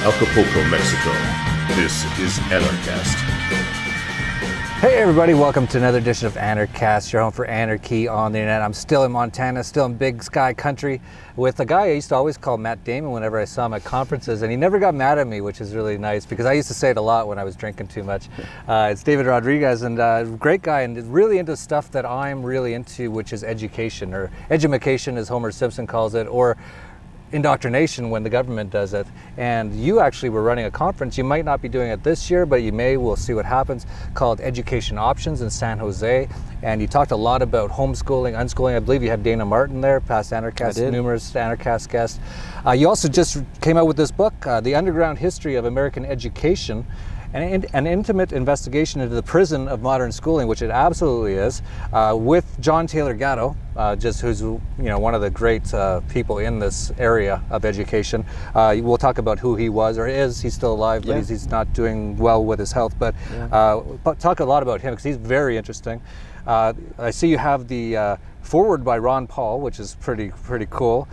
Acapulco, Mexico. This is Anarchast. Hey everybody, welcome to another edition of Anarchast, your home for anarchy on the internet. I'm still in Montana, still in Big Sky country with a guy I used to always call Matt Damon whenever I saw him at conferences, and he never got mad at me, which is really nice because I used to say it a lot when I was drinking too much. It's David Rodriguez, and great guy, and really into stuff that I'm really into, which is education, or edumacation as Homer Simpson calls it, or indoctrination when the government does it. And you actually were running a conference. You might not be doing it this year, but you may. We'll see what happens, called Education Options in San Jose. And you talked a lot about homeschooling, unschooling. I believe you had Dana Martin there, past Anarchast, numerous Anarchast guests. You also just came out with this book, The Underground History of American Education, an intimate investigation into the prison of modern schooling, which it absolutely is, with John Taylor Gatto, who's one of the great people in this area of education. We'll talk about who he was or is. He's still alive, but he's not doing well with his health. But talk a lot about him because he's very interesting. I see you have the foreword by Ron Paul, which is pretty cool.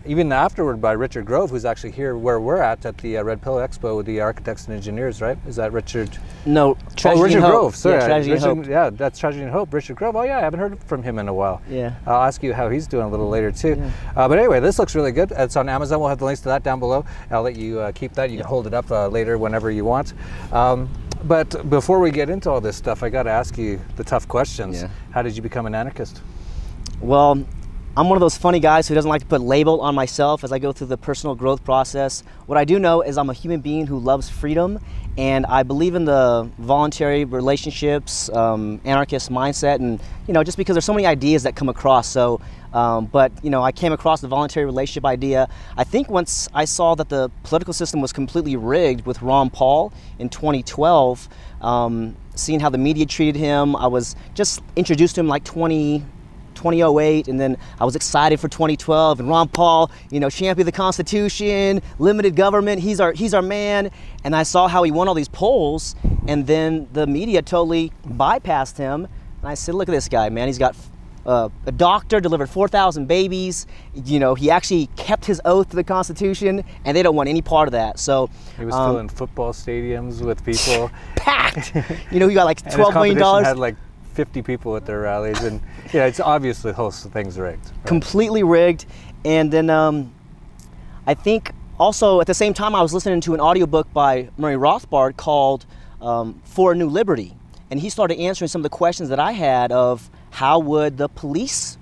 Even afterward by Richard Grove, who's actually here where we're at the Red Pill Expo with the architects and engineers, right? Is that Richard? No, Tragedy Richard and Hope. Grove. Sorry, yeah, Tragedy and Hope. Yeah, that's Tragedy and Hope. Richard Grove. Oh yeah, I haven't heard from him in a while. Yeah. I'll ask you how he's doing a little later too. Yeah. But anyway, this looks really good. It's on Amazon. We'll have the links to that down below. I'll let you keep that. You can hold it up later whenever you want. But before we get into all this stuff, I got to ask you the tough questions. Yeah. How did you become an anarchist? Well, I'm one of those funny guys who doesn't like to put label on myself as I go through the personal growth process. What I do know is I'm a human being who loves freedom, and I believe in the voluntary relationships, anarchist mindset, and just because there's so many ideas that come across. So, but I came across the voluntary relationship idea. I think once I saw that the political system was completely rigged with Ron Paul in 2012, seeing how the media treated him, I was just introduced to him like 2008, and then I was excited for 2012, and Ron Paul, championed the Constitution, limited government, he's our man, and I saw how he won all these polls, and then the media totally bypassed him, and I said, look at this guy, man, he's got a doctor, delivered 4,000 babies, he actually kept his oath to the Constitution, and they don't want any part of that. So he was filling football stadiums with people. Packed! He got like $12 million. Had like 50 people at their rallies, and it's obviously the whole thing's rigged. Right? Completely rigged. And then I think also at the same time I was listening to an audiobook by Murray Rothbard called For a New Liberty, and he started answering some of the questions that I had of how would the police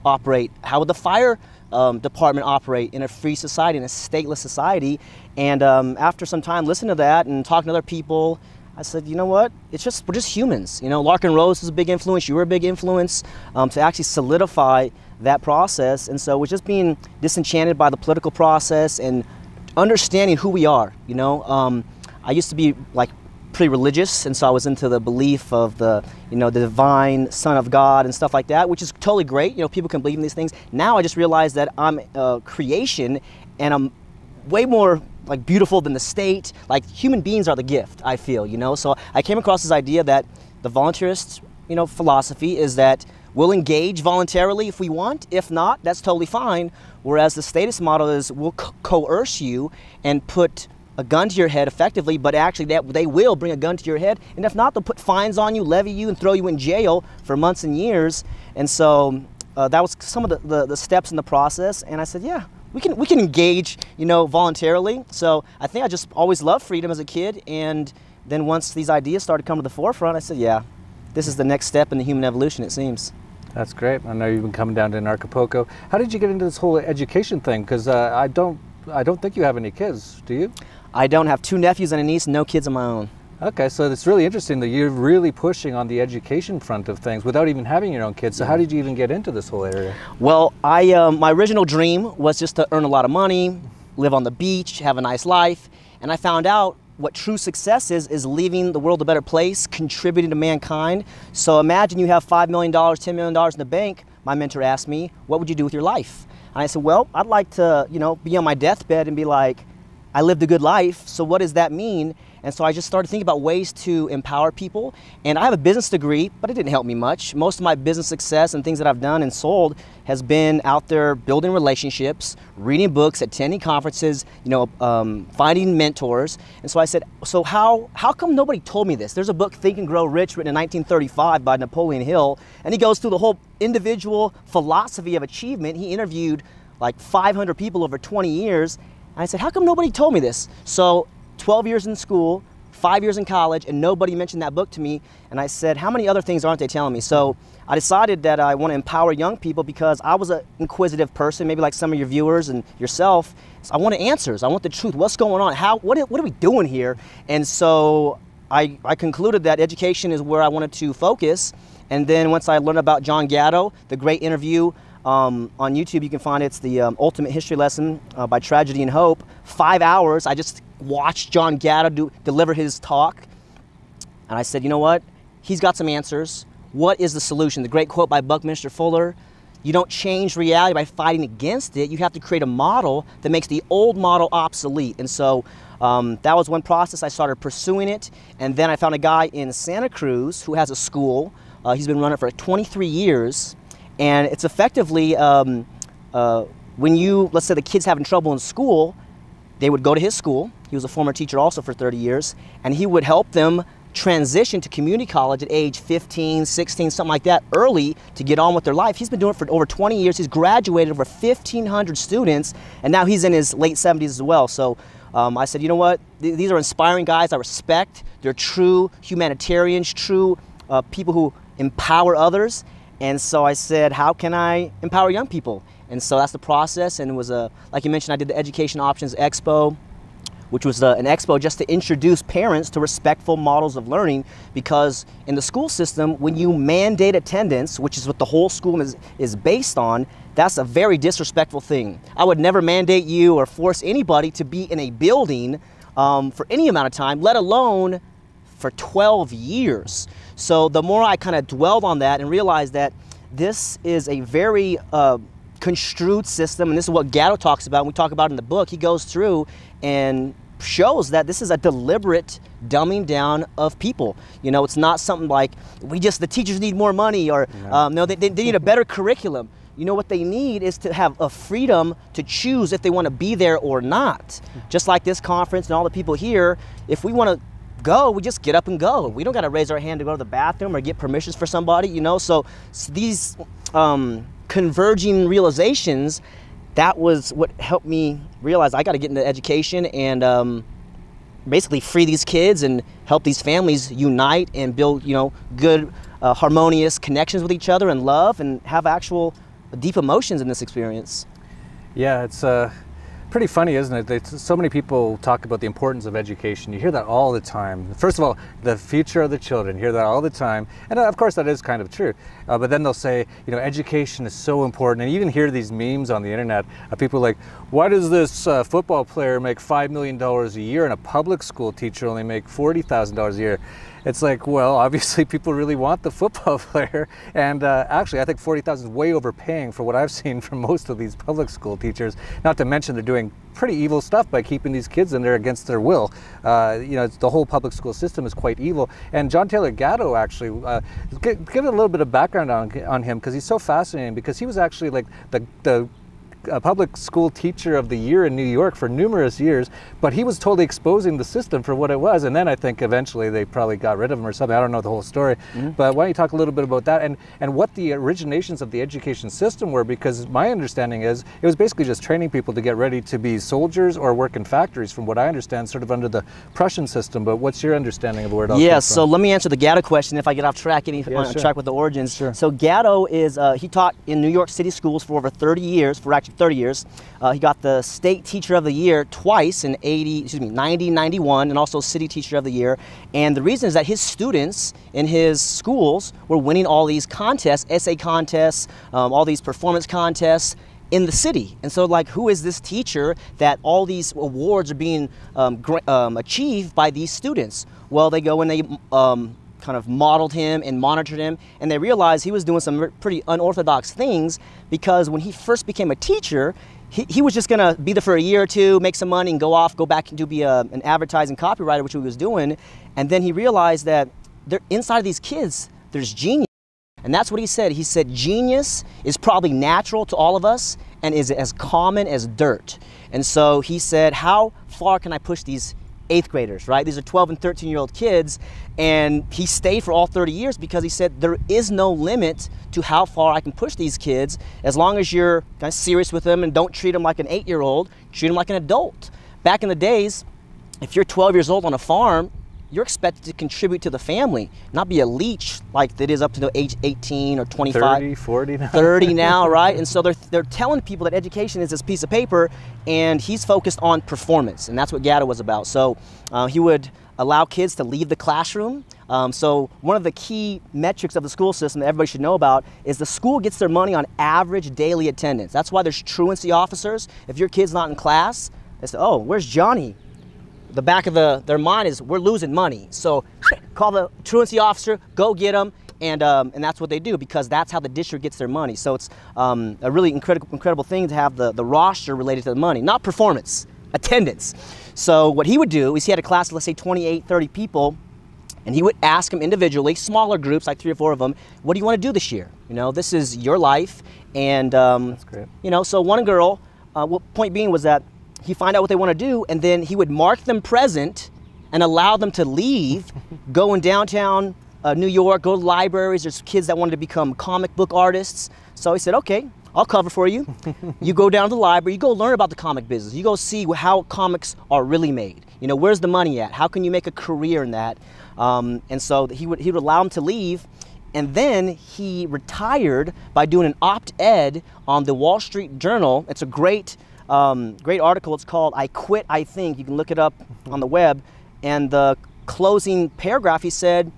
operate, how would the fire department operate in a free society, in a stateless society. And after some time listening to that and talking to other people, I said, you know what? We're just humans. Larkin Rose is a big influence. You were a big influence to actually solidify that process. And so we're just being disenchanted by the political process and understanding who we are. I used to be like pretty religious, and so I was into the belief of the divine Son of God and stuff like that, which is totally great. People can believe in these things. Now I just realize that I'm a creation, and I'm way more like beautiful than the state. Like human beings are the gift, I feel, So I came across this idea that the voluntarist, philosophy is that we'll engage voluntarily if we want. If not, that's totally fine. Whereas the statist model is we'll coerce you and put a gun to your head effectively, but actually they will bring a gun to your head. And if not, they'll put fines on you, levy you, and throw you in jail for months and years. And so that was some of the steps in the process. And I said, yeah, we can engage, voluntarily. So I think I just always loved freedom as a kid, and then once these ideas started coming to the forefront, I said, yeah, this is the next step in the human evolution, it seems. That's great. I know you've been coming down to Acapulco. How did you get into this whole education thing? Because I don't think you have any kids, do you? I don't have 2 nephews and a niece, no kids of my own. Okay, so it's really interesting that you're really pushing on the education front of things without even having your own kids. So how did you even get into this whole area? Well, my original dream was just to earn a lot of money, live on the beach, have a nice life. And I found out what true success is leaving the world a better place, contributing to mankind. So imagine you have $5 million, $10 million in the bank. My mentor asked me, what would you do with your life? And I said, well, I'd like to, be on my deathbed and be like, I lived a good life. So what does that mean? And so I just started thinking about ways to empower people. And I have a business degree, but it didn't help me much. Most of my business success and things that I've done and sold has been out there building relationships, reading books, attending conferences, finding mentors. And so I said, so how come nobody told me this? There's a book, Think and Grow Rich, written in 1935 by Napoleon Hill, and he goes through the whole individual philosophy of achievement. He interviewed like 500 people over 20 years. And I said, how come nobody told me this? So 12 years in school, 5 years in college, and nobody mentioned that book to me. And I said, how many other things aren't they telling me? So I decided that I want to empower young people because I was an inquisitive person, maybe like some of your viewers and yourself. So I wanted answers. I want the truth. What's going on? What are we doing here? And so I concluded that education is where I wanted to focus. And then once I learned about John Gatto, the great interview on YouTube, you can find it's the Ultimate History Lesson by Tragedy and Hope. 5 hours, I just watched John Gatto deliver his talk. And I said, you know what? He's got some answers. What is the solution? The great quote by Buckminster Fuller, you don't change reality by fighting against it. You have to create a model that makes the old model obsolete. And so that was one process. I started pursuing it. And then I found a guy in Santa Cruz who has a school. He's been running it for 23 years. And it's effectively, when let's say the kid's having trouble in school, they would go to his school. He was a former teacher also for 30 years. And he would help them transition to community college at age 15, 16, something like that, early to get on with their life. He's been doing it for over 20 years. He's graduated over 1,500 students, and now he's in his late 70s as well. So I said, you know what? These are inspiring guys I respect. They're true humanitarians, true people who empower others. And so I said, how can I empower young people? And so that's the process. And it was, like you mentioned, I did the Education Options Expo, which was an expo just to introduce parents to respectful models of learning, because in the school system, when you mandate attendance, which is what the whole school is based on, that's a very disrespectful thing. I would never mandate you or force anybody to be in a building for any amount of time, let alone for 12 years. So the more I kind of dwelled on that and realized that this is a very construed system, and this is what Gatto talks about, and we talk about in the book. He goes through and shows that this is a deliberate dumbing down of people. You know, it's not something like, the teachers need more money, or no, they need a better curriculum. You know, what they need is to have a freedom to choose if they want to be there or not. Just like this conference and all the people here, if we want to go, we just get up and go. We don't got to raise our hand to go to the bathroom or get permissions for somebody, you know. So these converging realizations, that was what helped me realize I got to get into education and basically free these kids and help these families unite and build, you know, good, harmonious connections with each other and love and have actual deep emotions in this experience. Yeah, it's pretty funny, isn't it? So many people talk about the importance of education. You hear that all the time. First of all, the future of the children, you hear that all the time. And of course that is kind of true. But then they'll say, you know, education is so important. And you even hear these memes on the internet of people like, why does this football player make $5 million a year and a public school teacher only make $40,000 a year? It's like, well, obviously people really want the football player. And actually, I think $40,000 is way overpaying for what I've seen from most of these public school teachers. Not to mention they're doing pretty evil stuff by keeping these kids in there against their will. You know, the whole public school system is quite evil. And John Taylor Gatto, actually, give a little bit of background on him, because he's so fascinating, because he was actually like the public school teacher of the year in New York for numerous years, but he was totally exposing the system for what it was. And then I think eventually they probably got rid of him or something. I don't know the whole story. But why don't you talk a little bit about that and what the originations of the education system were? Because my understanding is it was basically just training people to get ready to be soldiers or work in factories, from what I understand, sort of under the Prussian system. But what's your understanding of where it all comes from? So let me answer the Gatto question if I get off track, track with the origins. Sure. So Gatto is, he taught in New York City schools for over 30 years, for actually 30 years. He got the State Teacher of the Year twice in 90, 91, and also City Teacher of the Year. And the reason is that his students in his schools were winning all these contests, essay contests, all these performance contests in the city. And so, like, who is this teacher that all these awards are being achieved by these students? Well, they go and they kind of modeled him and monitored him, and they realized he was doing some pretty unorthodox things, because when he first became a teacher, he was just gonna be there for a year or two, make some money, and go back and be an advertising copywriter, which he was doing. And then he realized that inside of these kids, there's genius. And that's what he said. He said, genius is probably natural to all of us and is as common as dirt. And so he said, how far can I push these 8th graders, right? These are 12 and 13-year-old kids. And he stayed for all 30 years because he said, there is no limit to how far I can push these kids as long as you're kind of serious with them and don't treat them like an 8-year-old, treat them like an adult. Back in the days, if you're 12 years old on a farm, you're expected to contribute to the family, not be a leech like it is up to the age 18 or 25. 30, 40 now. 30 now, right? And so they're telling people that education is this piece of paper, and he's focused on performance, and that's what Gatto was about. So he would allow kids to leave the classroom. So one of the key metrics of the school system that everybody should know about is the school gets their money on average daily attendance. That's why there's truancy officers. If your kid's not in class, they say, oh, where's Johnny? The back of their mind is, we're losing money. So call the truancy officer, go get them, and that's what they do, because that's how the district gets their money. So it's a really incredible thing to have the roster related to the money, not performance, attendance. So what he would do is he had a class of, let's say, 28, 30 people, and he would ask them individually, smaller groups, like 3 or 4 of them, what do you want to do this year? You know, this is your life. And, that's great. You know, so one girl, point being was that he'd find out what they want to do, and then he would mark them present and allow them to leave, go in downtown New York, go to libraries. There's kids that wanted to become comic book artists. So he said, okay, I'll cover for you. You go down to the library, you go learn about the comic business. You go see how comics are really made. You know, where's the money at? How can you make a career in that? And so he would allow them to leave. And then he retired by doing an op-ed on the Wall Street Journal. It's a great article. It's called I Quit, I Think. You can look it up on the web. And the closing paragraph, he said,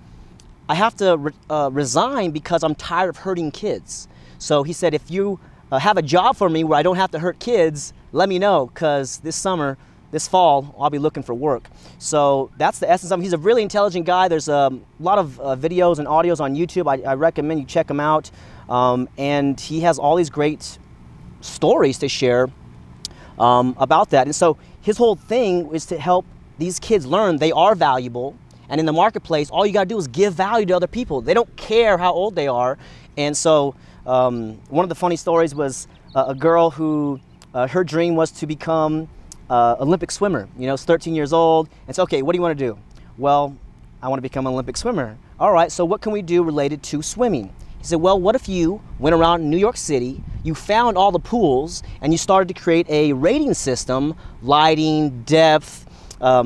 I have to resign because I'm tired of hurting kids. So he said, if you have a job for me where I don't have to hurt kids, let me know, because this fall, I'll be looking for work. So that's the essence of him. He's a really intelligent guy. There's a lot of videos and audios on YouTube. I recommend you check him out. And he has all these great stories to share about that. And so his whole thing is to help these kids learn they are valuable, and in the marketplace all you got to do is give value to other people. They don't care how old they are. And so one of the funny stories was a girl who her dream was to become Olympic swimmer. You know, she's 13 years old, and so, okay, what do you want to do? Well, I want to become an Olympic swimmer. All right, so what can we do related to swimming? He said, well, what if you went around New York City, you found all the pools, and you started to create a rating system, lighting, depth,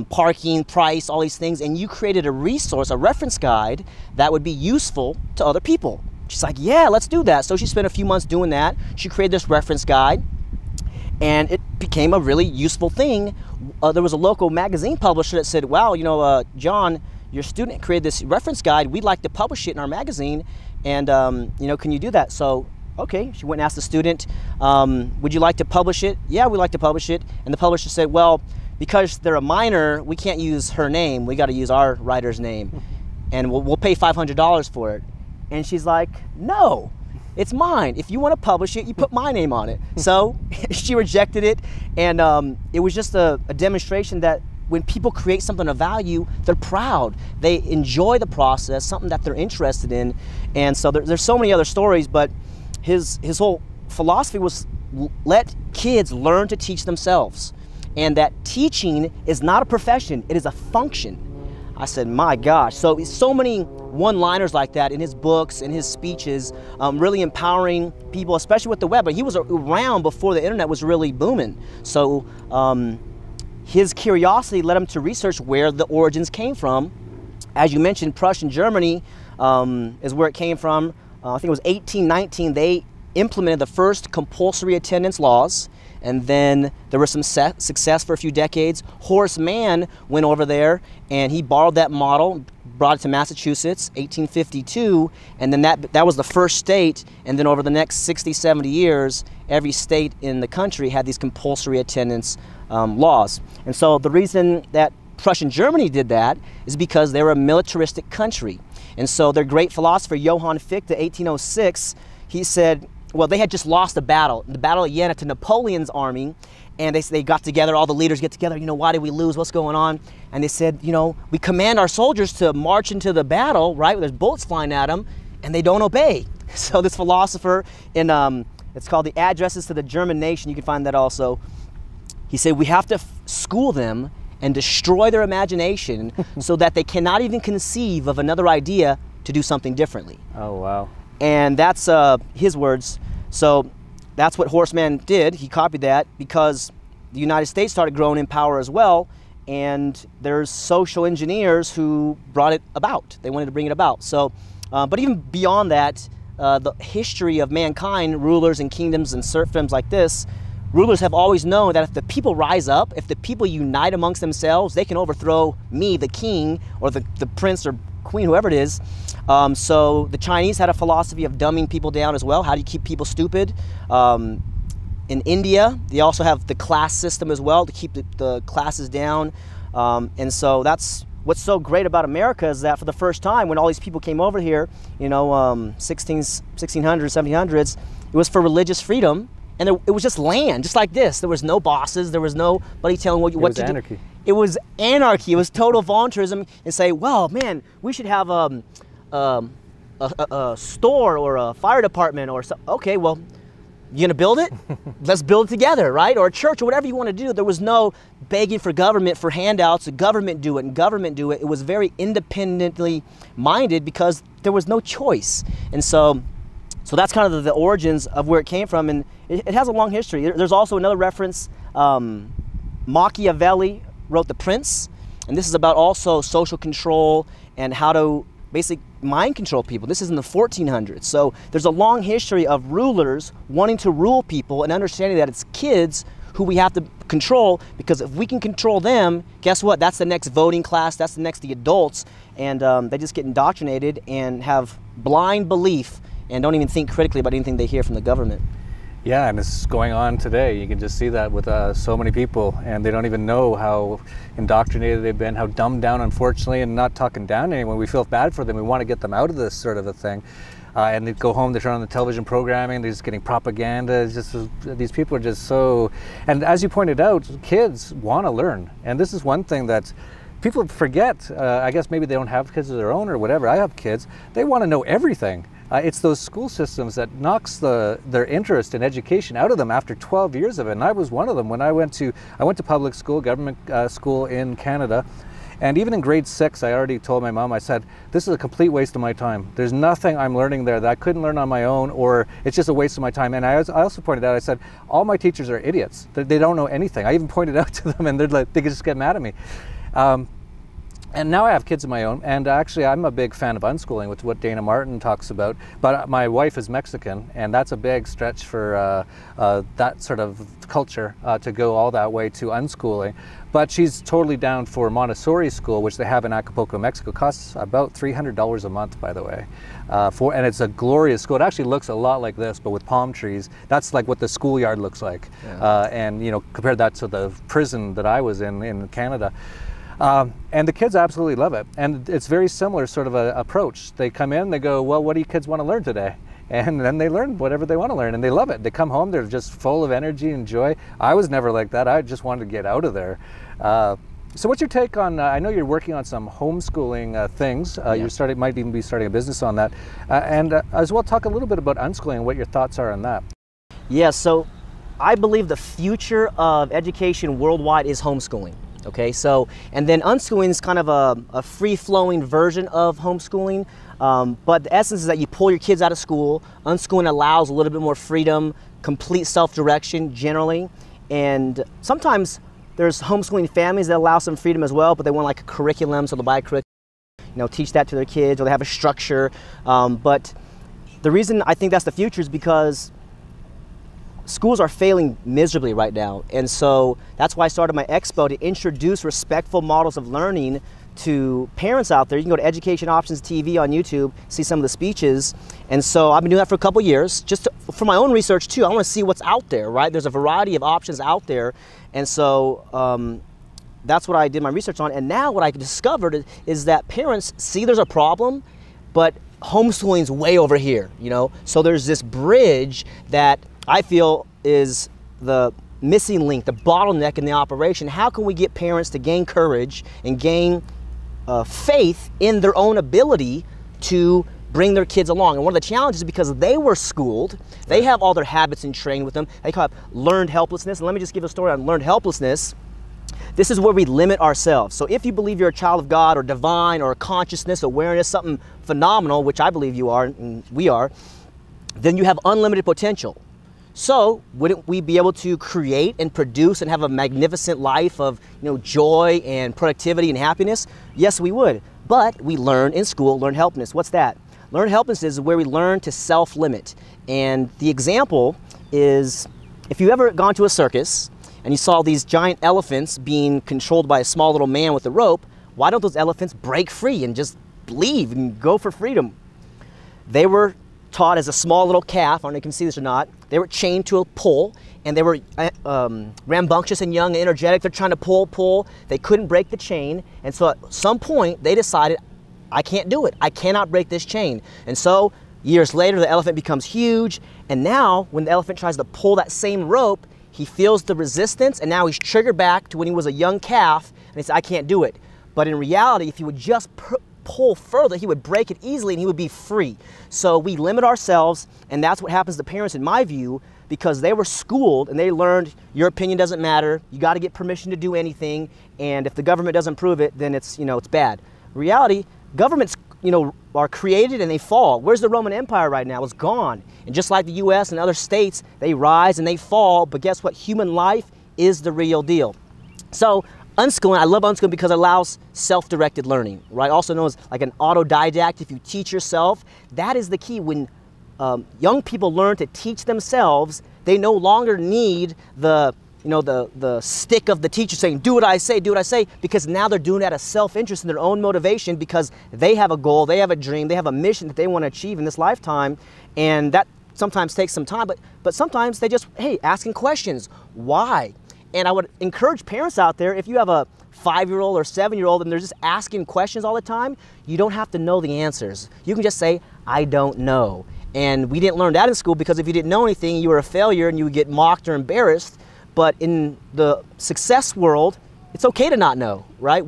parking, price, all these things, and you created a resource, a reference guide that would be useful to other people. She's like, yeah, let's do that. So she spent a few months doing that. She created this reference guide, and it became a really useful thing. There was a local magazine publisher that said, wow, you know, John, your student created this reference guide. We'd like to publish it in our magazine. And, you know, can you do that? So, okay, she went and asked the student, would you like to publish it? Yeah, we'd like to publish it. And the publisher said, well, because they're a minor, we can't use her name. We got to use our writer's name. And we'll pay $500 for it. And she's like, no, it's mine. If you want to publish it, you put my name on it. So she rejected it. And it was just a demonstration that when people create something of value, they're proud. They enjoy the process, something that they're interested in. And so there's so many other stories, but his whole philosophy was let kids learn to teach themselves. And that teaching is not a profession, it is a function. I said, my gosh. So many one-liners like that in his books and his speeches, really empowering people, especially with the web. But he was around before the internet was really booming. So his curiosity led him to research where the origins came from. As you mentioned, Prussian Germany is where it came from. I think it was 1819, they implemented the first compulsory attendance laws, and then there was some success for a few decades. Horace Mann went over there and he borrowed that model, brought it to Massachusetts, 1852, and then that was the first state, and then over the next 60, 70 years, every state in the country had these compulsory attendance laws. And so the reason that Prussian Germany did that is because they were a militaristic country. And so their great philosopher, Johann Fichte, 1806, he said, well, they had just lost the battle of Jena to Napoleon's army, and they got together, all the leaders get together, why did we lose, what's going on? And they said, we command our soldiers to march into the battle, right? There's bullets flying at them, and they don't obey. So this philosopher it's called the Addresses to the German Nation, you can find that also. He said, we have to school them and destroy their imagination so that they cannot even conceive of another idea to do something differently. Oh, wow. And that's his words. So that's what Horseman did. He copied that because the United States started growing in power as well, and there's social engineers who brought it about. They wanted to bring it about. So, but even beyond that, the history of mankind, rulers and kingdoms and serfdoms like this, rulers have always known that if the people rise up, if the people unite amongst themselves, they can overthrow me, the king, or the prince or queen, whoever it is. So the Chinese had a philosophy of dumbing people down as well. How do you keep people stupid? In India, they also have the class system as well to keep the classes down. And so that's what's so great about America, is that for the first time, when all these people came over here, 1600s, 1700s, it was for religious freedom. And it was just land, just like this. There was no bosses. There was nobody telling what to do. It was anarchy. It was anarchy. It was total voluntarism. And say, well, man, we should have a store or a fire department or something. Okay, well, you gonna build it? Let's build it together, right? Or a church or whatever you want to do. There was no begging for government for handouts. The government do it and government do it. It was very independently minded because there was no choice. And so that's kind of the origins of where it came from, and it has a long history. There's also another reference. Machiavelli wrote The Prince, and this is about also social control and how to basically mind control people. This is in the 1400s. So there's a long history of rulers wanting to rule people and understanding that it's kids who we have to control, because if we can control them, guess what? That's the next voting class, that's the adults, and they just get indoctrinated and have blind belief and don't even think critically about anything they hear from the government. Yeah, and it's going on today. You can just see that with so many people, and they don't even know how indoctrinated they've been, how dumbed down, unfortunately, and not talking down to anyone. We feel bad for them. We want to get them out of this sort of a thing. And they go home, they turn on the television programming, they're just getting propaganda. It's just, these people are just so, and as you pointed out, kids want to learn. And this is one thing that people forget. I guess maybe they don't have kids of their own or whatever. I have kids. They want to know everything. It's those school systems that knocks their interest in education out of them after 12 years of it. And I was one of them. When I went to public school, government school in Canada, and even in grade 6, I already told my mom, I said, this is a complete waste of my time. There's nothing I'm learning there that I couldn't learn on my own, or it's just a waste of my time. And I also pointed out, I said, all my teachers are idiots. They don't know anything. I even pointed out to them, and they just get mad at me. And now I have kids of my own, and actually I'm a big fan of unschooling, which is what Dana Martin talks about. But my wife is Mexican, and that's a big stretch for that sort of culture to go all that way to unschooling. But she's totally down for Montessori school, which they have in Acapulco, Mexico. Costs about $300 a month, by the way. And it's a glorious school. It actually looks a lot like this, but with palm trees. That's like what the schoolyard looks like. Yeah. And compare that to the prison that I was in Canada. And the kids absolutely love it. And it's very similar sort of a approach. They come in, they go, well, what do you kids want to learn today? And then they learn whatever they want to learn, and they love it. They come home, they're just full of energy and joy. I was never like that. I just wanted to get out of there. So what's your take on, I know you're working on some homeschooling things. Yeah. You might even be starting a business on that. And as well, talk a little bit about unschooling and what your thoughts are on that. Yeah, so I believe the future of education worldwide is homeschooling. Okay, so, and then unschooling is kind of a free-flowing version of homeschooling, but the essence is that you pull your kids out of school. Unschooling allows a little bit more freedom, complete self-direction generally, and sometimes there's homeschooling families that allow some freedom as well, but they want like a curriculum, so they'll buy a curriculum, teach that to their kids, or they have a structure. But the reason I think that's the future is because schools are failing miserably right now, and so that's why I started my expo, to introduce respectful models of learning to parents out there. You can go to Education Options TV on YouTube, see some of the speeches, and so I've been doing that for a couple years, just for my own research too. I want to see what's out there, right? There's a variety of options out there, and so that's what I did my research on. And now what I discovered is that parents see there's a problem, but homeschooling's way over here, you know? So there's this bridge that I feel is the missing link, the bottleneck in the operation. How can we get parents to gain courage and gain faith in their own ability to bring their kids along? And one of the challenges is because they were schooled, they have all their habits and trained with them. They call it learned helplessness. And let me just give a story on learned helplessness. This is where we limit ourselves. So if you believe you're a child of God or divine or consciousness, awareness, something phenomenal, which I believe you are and we are, then you have unlimited potential. So wouldn't we be able to create and produce and have a magnificent life of, you know, joy and productivity and happiness? Yes, we would. But we learn in school, learned helplessness. What's that? Learned helplessness is where we learn to self-limit. And the example is, if you've ever gone to a circus and you saw these giant elephants being controlled by a small little man with a rope, why don't those elephants break free and just leave and go for freedom? They were taught as a small little calf, I don't know if you can see this or not, they were chained to a pole, and they were rambunctious and young and energetic. They're trying to pull. They couldn't break the chain, and so at some point they decided, I can't do it. I cannot break this chain. And so years later the elephant becomes huge, and now when the elephant tries to pull that same rope, he feels the resistance, and now he's triggered back to when he was a young calf, and he says, I can't do it. But in reality, if he would just pull further, he would break it easily and he would be free. So we limit ourselves, and that's what happens to parents in my view, because they were schooled and they learned your opinion doesn't matter, you got to get permission to do anything, and if the government doesn't prove it, then it's, you know, it's bad. Reality, governments, you know, are created and they fall. Where's the Roman Empire right now? It's gone. And just like the US and other states, they rise and they fall, but guess what? Human life is the real deal. So unschooling, I love unschooling because it allows self-directed learning, right? Also known as like an autodidact. If you teach yourself, that is the key. When young people learn to teach themselves, they no longer need the, you know, the stick of the teacher saying, do what I say, do what I say, because now they're doing it out of self-interest and their own motivation because they have a goal, they have a dream, they have a mission that they want to achieve in this lifetime, and that sometimes takes some time, but sometimes they just, hey, asking questions, why? And I would encourage parents out there, if you have a 5-year-old or 7-year-old and they're just asking questions all the time, you don't have to know the answers. You can just say, I don't know. And we didn't learn that in school because if you didn't know anything, you were a failure and you would get mocked or embarrassed. But in the success world, it's okay to not know, right?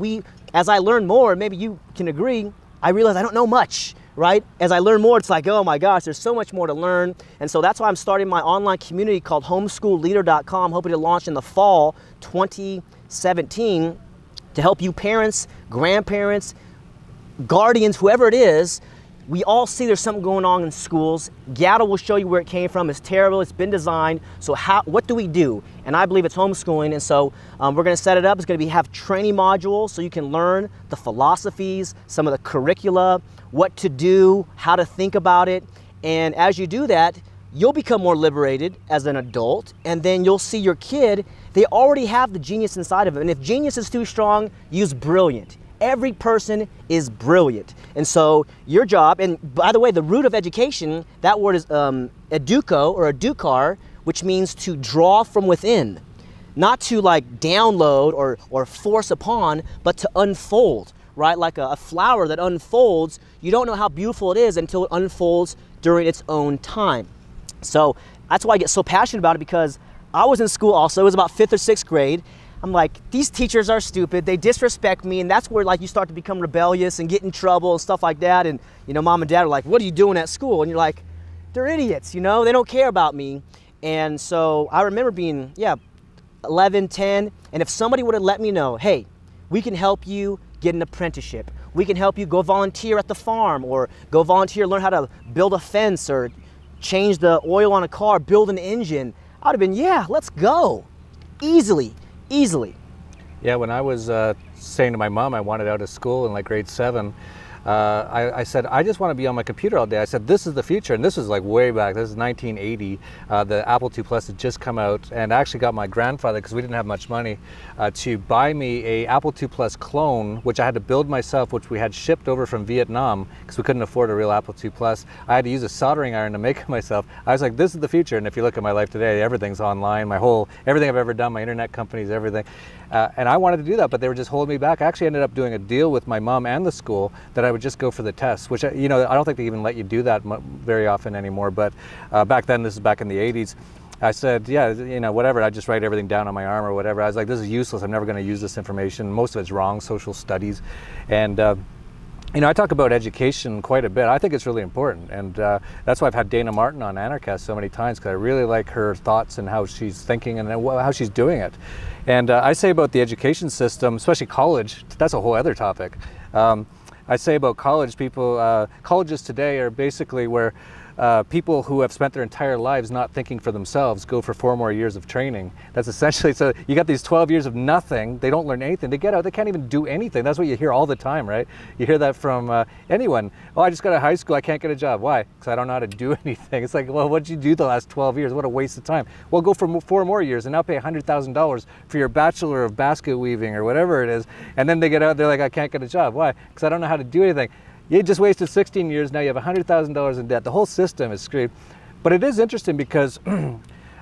As I learn more, maybe you can agree, I realize I don't know much, right? As I learn more, it's like, oh my gosh, there's so much more to learn. And so that's why I'm starting my online community called homeschoolleader.com, hoping to launch in the fall 2017 to help you parents, grandparents, guardians, whoever it is. We all see there's something going on in schools. Gatto will show you where it came from. It's terrible. It's been designed. So what do we do? And I believe it's homeschooling. And so we're going to set it up. It's going to have training modules so you can learn the philosophies, some of the curricula, what to do, how to think about it. And as you do that, you'll become more liberated as an adult. And then you'll see your kid, they already have the genius inside of them. And if genius is too strong, use brilliant. Every person is brilliant. And so your job, and by the way, the root of education, that word is educo or edukar, which means to draw from within. Not to like download or force upon, but to unfold, right? Like a flower that unfolds, you don't know how beautiful it is until it unfolds during its own time. So that's why I get so passionate about it, because I was in school also, it was about 5th or 6th grade. I'm like, these teachers are stupid, they disrespect me, and that's where like you start to become rebellious and get in trouble and stuff like that. And you know, mom and dad are like, what are you doing at school? And you're like, they're idiots, you know, they don't care about me. And so I remember being, 11, 10, and if somebody would have let me know, hey, we can help you get an apprenticeship, we can help you go volunteer at the farm, or go volunteer, learn how to build a fence, or change the oil on a car, build an engine, I would have been, yeah, let's go, easily. Yeah, when I was saying to my mom I wanted out of school in like grade 7, I said, I just want to be on my computer all day. I said, this is the future. And this was like way back. This is 1980. The Apple II Plus had just come out, and I actually got my grandfather, because we didn't have much money, to buy me a Apple II Plus clone, which I had to build myself, which we had shipped over from Vietnam because we couldn't afford a real Apple II Plus. I had to use a soldering iron to make it myself. I was like, this is the future. And if you look at my life today, everything's online. Everything I've ever done, my internet companies, everything. And I wanted to do that, but they were just holding me back. I actually ended up doing a deal with my mom and the school that I would just go for the tests, which, you know, I don't think they even let you do that very often anymore. But back then, this is back in the 80s, I said, yeah, you know, whatever. I just write everything down on my arm or whatever. I was like, this is useless. I'm never going to use this information. Most of it's wrong, social studies. And you know, I talk about education quite a bit. I think it's really important, and that's why I've had Dana Martin on Anarchast so many times, because I really like her thoughts and how she's thinking and how she's doing it. And I say about the education system, especially college, that's a whole other topic. I say about college, colleges today are basically where people who have spent their entire lives not thinking for themselves go for 4 more years of training. That's essentially, so you got these 12 years of nothing, they don't learn anything, they get out, they can't even do anything. That's what you hear all the time, right? You hear that from anyone. Oh, I just got out of high school, I can't get a job. Why? Because I don't know how to do anything. It's like, well, what did you do the last 12 years? What a waste of time. Well, go for 4 more years and now pay $100,000 for your Bachelor of Basket Weaving or whatever it is. And then they get out, they're like, I can't get a job. Why? Because I don't know how to do anything. You just wasted 16 years, now you have $100,000 in debt. The whole system is screwed. But it is interesting because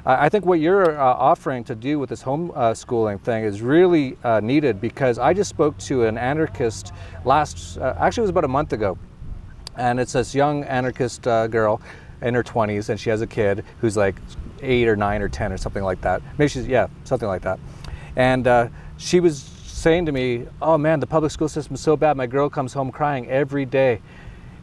I think what you're offering to do with this homeschooling thing is really needed, because I just spoke to an anarchist actually it was about a month ago. And it's this young anarchist girl in her 20s, and she has a kid who's like 8 or 9 or 10 or something like that. Maybe she's, yeah, something like that. And she was saying to me, oh man, the public school system is so bad, my girl comes home crying every day.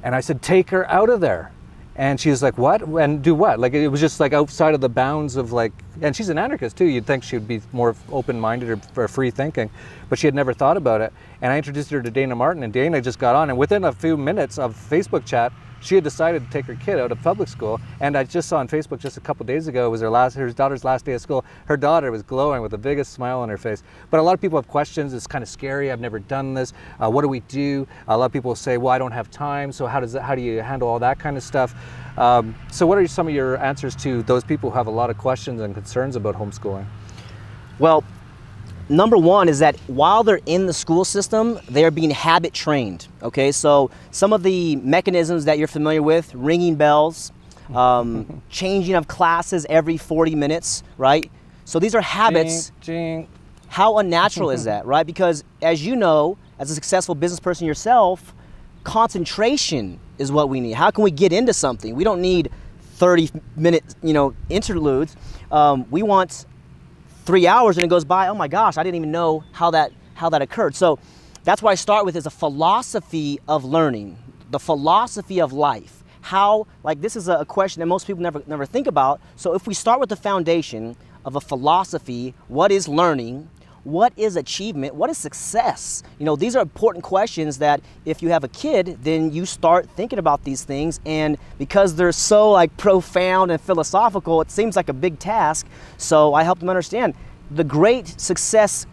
And I said, take her out of there. And she was like, what? And do what? Like, it was just like outside of the bounds of like, and she's an anarchist too, you'd think she would be more open-minded or free thinking, but she had never thought about it. And I introduced her to Dana Martin, and Dana just got on, and within a few minutes of Facebook chat, she had decided to take her kid out of public school. And I just saw on Facebook just a couple days ago, it was her daughter's last day of school. Her daughter was glowing with the biggest smile on her face. But a lot of people have questions. It's kind of scary. I've never done this. What do we do? A lot of people say, well, I don't have time. So how do you handle all that kind of stuff? So what are some of your answers to those people who have a lot of questions and concerns about homeschooling? Well, number one is that while they're in the school system, they're being habit trained, okay? So some of the mechanisms that you're familiar with, ringing bells, changing of classes every 40 minutes, right? So these are habits. Ching. How unnatural is that, right? Because as you know, as a successful business person yourself, concentration is what we need. How can we get into something? We don't need 30-minute, interludes. We want 3 hours and it goes by, oh my gosh, I didn't even know how that occurred. So that's why I start with is a philosophy of learning, the philosophy of life. How, like, this is a question that most people never think about. So if we start with the foundation of a philosophy, what is learning? What is achievement? What is success? These are important questions that if you have a kid, then you start thinking about these things. And because they're so like profound and philosophical, it seems like a big task. So I help them understand. The great success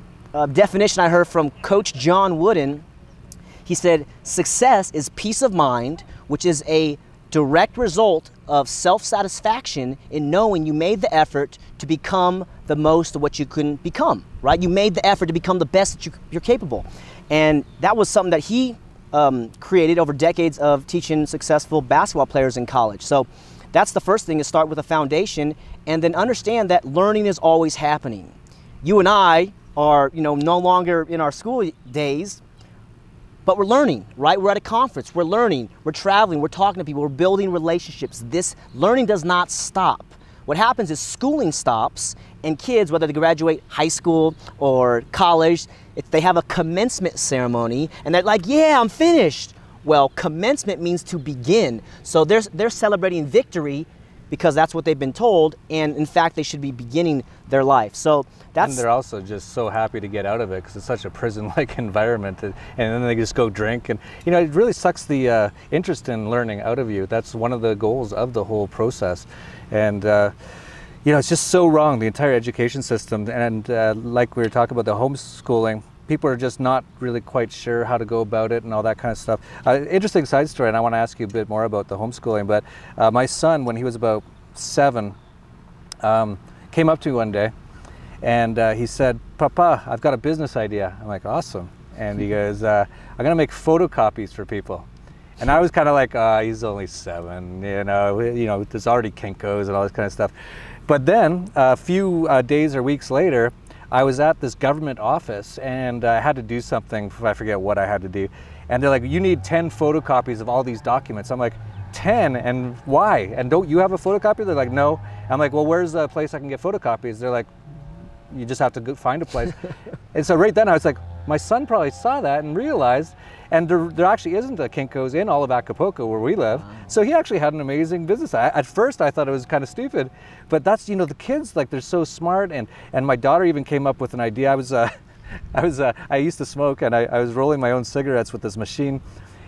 definition I heard from Coach John Wooden, he said, success is peace of mind, which is a direct result of self-satisfaction in knowing you made the effort to become the most of what you can become, right? You made the effort to become the best that you're capable. And that was something that he created over decades of teaching successful basketball players in college. So that's the first thing, is start with a foundation and then understand that learning is always happening. You and I are, no longer in our school days, but we're learning, right? We're at a conference, we're learning, we're traveling, we're talking to people, we're building relationships. This learning does not stop. What happens is schooling stops, and kids, whether they graduate high school or college, they have a commencement ceremony, and they're like, yeah, I'm finished. Well, commencement means to begin. So they're celebrating victory because that's what they've been told, and in fact, they should be beginning their life. So that's... And they're also just so happy to get out of it because it's such a prison-like environment, and then they just go drink, and it really sucks the interest in learning out of you. That's one of the goals of the whole process, and it's just so wrong, the entire education system. And like we were talking about the homeschooling, people are just not really quite sure how to go about it and all that kind of stuff. Interesting side story, and I want to ask you a bit more about the homeschooling, but my son, when he was about 7, came up to me one day, and he said, Papa, I've got a business idea. I'm like, awesome. And he goes, I'm going to make photocopies for people. And I was kind of like, he's only 7, there's already Kinkos and all this kind of stuff. But then a few days or weeks later, I was at this government office and I had to do something, I forget what I had to do. And they're like, you need 10 photocopies of all these documents. I'm like, 10? And why? And don't you have a photocopy? They're like, no. I'm like, well, where's a place I can get photocopies? They're like, you just have to go find a place. And so right then I was like, my son probably saw that and realized, and there actually isn't a Kinko's in all of Acapulco where we live. So he actually had an amazing business. At first I thought it was kind of stupid, but that's, you know, the kids, like, they're so smart. And my daughter even came up with an idea. I used to smoke, and I was rolling my own cigarettes with this machine.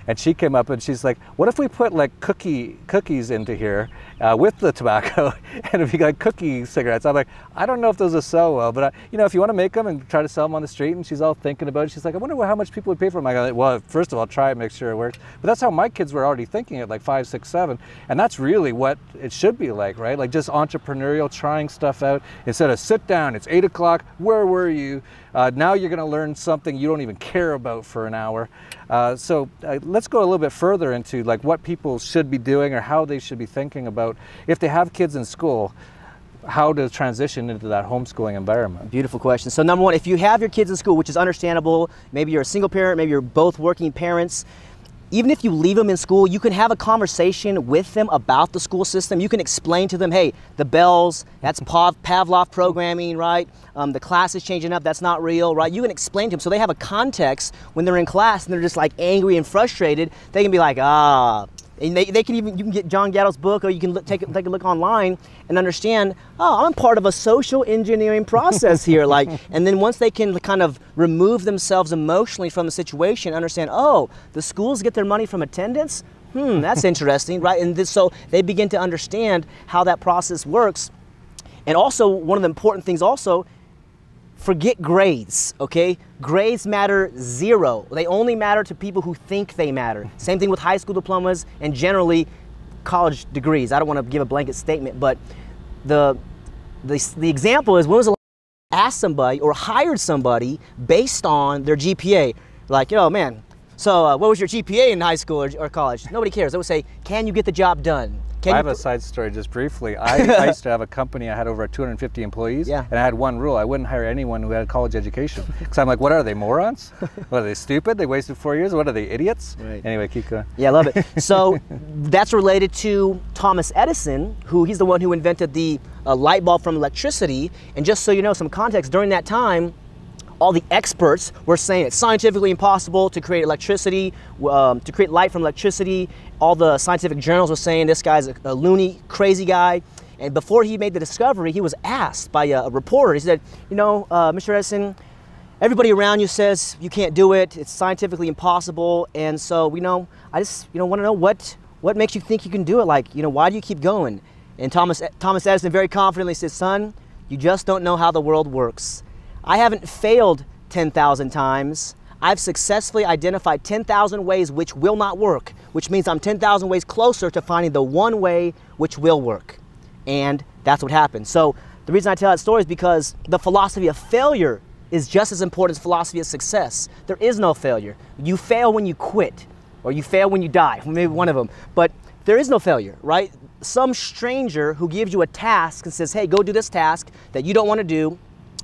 And she came up and she's like, what if we put like cookies into here with the tobacco, and it'd be like cookie cigarettes. I'm like, I don't know if those will sell well, but you know, if you want to make them and try to sell them on the street. And she's all thinking about it. She's like, I wonder how much people would pay for them. I go, well, first of all, try it, make sure it works. But that's how my kids were already thinking at like 5, 6, 7. And that's really what it should be like, right? Like just entrepreneurial, trying stuff out instead of sit down, it's 8 o'clock, where were you? Now you're going to learn something you don't even care about for an hour. So let's go a little bit further into like what people should be doing or how they should be thinking about if they have kids in school, how to transition into that homeschooling environment. Beautiful question. So number one, if you have your kids in school, which is understandable, maybe you're a single parent, maybe you're both working parents, even if you leave them in school, you can have a conversation with them about the school system. You can explain to them, hey, the bells, that's Pavlov programming, right? The class is changing up, that's not real, right? You can explain to them so they have a context when they're in class and they're just like angry and frustrated. They can be like, and they can even, you can get John Gatto's book, or you can take a look online and understand, oh, I'm part of a social engineering process here. Like, and then once they can kind of remove themselves emotionally from the situation, understand, oh, the schools get their money from attendance? That's interesting, right? And so they begin to understand how that process works. And also, one of the important things also, forget grades, okay? Grades matter zero. They only matter to people who think they matter. Same thing with high school diplomas and generally college degrees. I don't want to give a blanket statement, but the example is, when was the last time you asked somebody or hired somebody based on their GPA? Like, oh man, so what was your GPA in high school or college? Nobody cares. They would say, can you get the job done? I have a side story just briefly. I used to have a company, I had over 250 employees, and I had one rule: I wouldn't hire anyone who had a college education. Because I'm like, what are they, morons? What are they, stupid? They wasted 4 years? What are they, idiots? Right. Anyway, keep going. Yeah, I love it. So that's related to Thomas Edison, he's the one who invented the light bulb from electricity. And just so you know some context, during that time, all the experts were saying it's scientifically impossible to create electricity, to create light from electricity. All the scientific journals were saying this guy's a loony, crazy guy. And before he made the discovery, he was asked by a reporter. He said, you know, Mr. Edison, everybody around you says you can't do it. It's scientifically impossible. And so, you know, I just, want to know what makes you think you can do it? Like, why do you keep going? And Thomas Edison very confidently said, son, you just don't know how the world works. I haven't failed 10,000 times. I've successfully identified 10,000 ways which will not work, which means I'm 10,000 ways closer to finding the one way which will work. And that's what happened. So the reason I tell that story is because the philosophy of failure is just as important as philosophy of success. There is no failure. You fail when you quit, or you fail when you die, maybe one of them. But there is no failure, right? Some stranger who gives you a task and says, hey, go do this task that you don't want to do,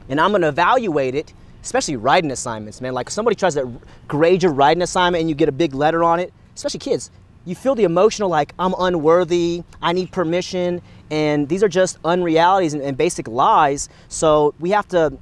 and I'm going to evaluate it, especially writing assignments, man. Like, somebody tries to grade your writing assignment and you get a big letter on it, especially kids. You feel the emotional, like, I'm unworthy, I need permission, and these are just unrealities and basic lies. So we have to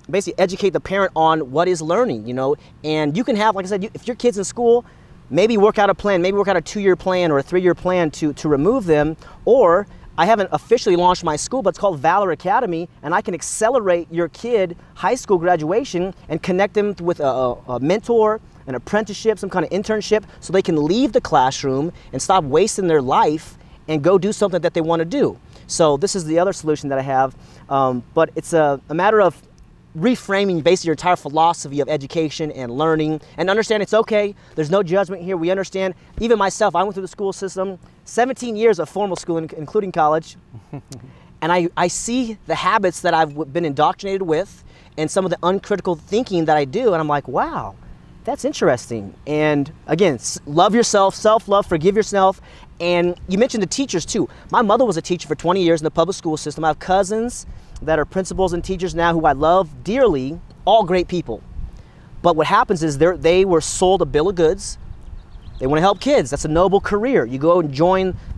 basically educate the parent on what is learning, and you can have, like I said, if your kid's in school, maybe work out a plan, maybe work out a 2-year plan or a 3-year plan to remove them. Or I haven't officially launched my school, but it's called Valor Academy, and I can accelerate your kid high school graduation and connect them with a mentor, an apprenticeship, some kind of internship, so they can leave the classroom and stop wasting their life and go do something that they want to do. So this is the other solution that I have, but it's a matter of reframing basically your entire philosophy of education and learning, and understand it's okay. There's no judgment here. We understand. Even myself, I went through the school system, 17 years of formal school, including college, and I see the habits that I've been indoctrinated with and some of the uncritical thinking that I do, and I'm like, wow, that's interesting. And again, love yourself, self-love, forgive yourself, And you mentioned the teachers too. My mother was a teacher for 20 years in the public school system. I have cousins that are principals and teachers now who I love dearly, all great people. But what happens is they were sold a bill of goods. They want to help kids. That's a noble career. You go and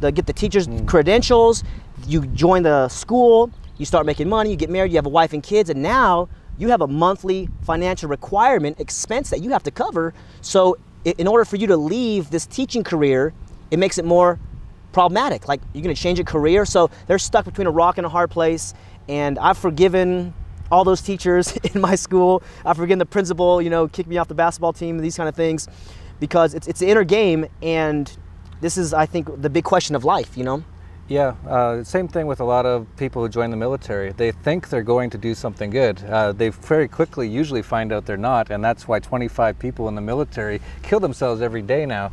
get the teacher's credentials, you join the school, you start making money, you get married, you have a wife and kids, and now you have a monthly financial requirement expense that you have to cover. So in order for you to leave this teaching career, it makes it more problematic. Like, you're going to change a career. So they're stuck between a rock and a hard place. And I've forgiven all those teachers in my school. I've forgiven the principal, kicked me off the basketball team, these kind of things, because it's the inner game. And this is, I think, the big question of life, Yeah, same thing with a lot of people who join the military. They think they're going to do something good. They very quickly usually find out they're not, and that's why 25 people in the military kill themselves every day now.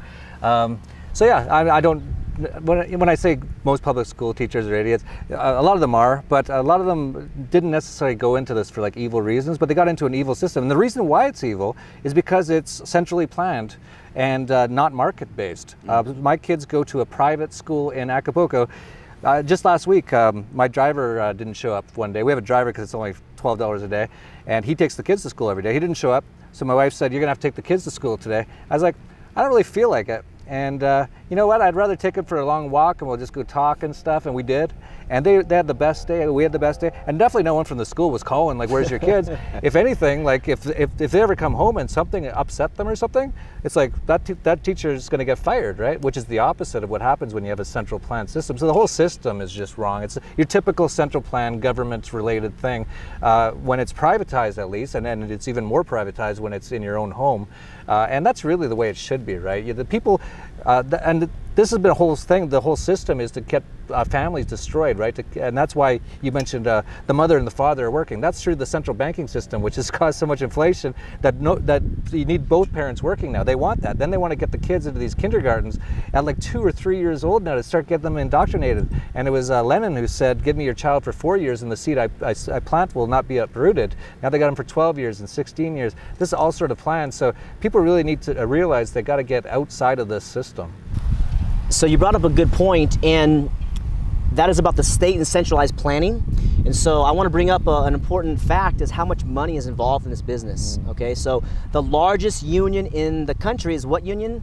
So yeah, I don't, when I say most public school teachers are idiots, a lot of them are, but a lot of them didn't necessarily go into this for like evil reasons, but they got into an evil system. And the reason why it's evil is because it's centrally planned and not market-based. My kids go to a private school in Acapulco. Just last week, my driver didn't show up one day. We have a driver because it's only $12 a day, and he takes the kids to school every day. He didn't show up, so my wife said, "You're gonna have to take the kids to school today." I was like, I don't really feel like it. And you know what, I'd rather take them for a long walk and we'll just go talk and stuff, and we did. And they had the best day, we had the best day, and definitely no one from the school was calling like, "Where's your kids?" If anything, like if they ever come home and something upset them or something, it's like that teacher is going to get fired, right? Which is the opposite of what happens when you have a central plan system. So the whole system is just wrong. It's your typical central plan government related thing when it's privatized, at least, and then it's even more privatized when it's in your own home. And that's really the way it should be, right? The people, and this has been a whole thing, the whole system is to get families destroyed, right? And that's why you mentioned the mother and the father are working. That's through the central banking system, which has caused so much inflation that you need both parents working now. They want that. Then they want to get the kids into these kindergartens at like 2 or 3 years old now to start getting them indoctrinated. And it was Lenin who said, "Give me your child for 4 years and the seed I plant will not be uprooted." Now they got them for 12 years and 16 years. This is all sort of planned. So people really need to realize they got to get outside of this system. So you brought up a good point, and that is about the state and centralized planning. And so I want to bring up an important fact is how much money is involved in this business. Okay, so the largest union in the country is what union?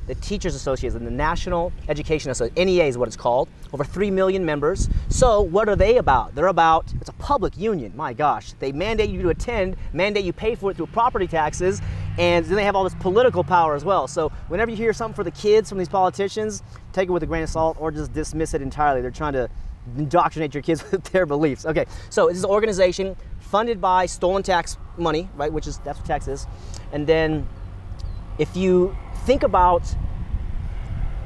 The Teachers Association, the National Education Association, NEA is what it's called, over 3 million members. So what are they about? They're about, it's a public union, my gosh. They mandate you to attend, mandate you pay for it through property taxes, and then they have all this political power as well. So whenever you hear something for the kids from these politicians, take it with a grain of salt or just dismiss it entirely. They're trying to indoctrinate your kids with their beliefs. Okay, so this is an organization funded by stolen tax money, right, that's what tax is. And then if you think about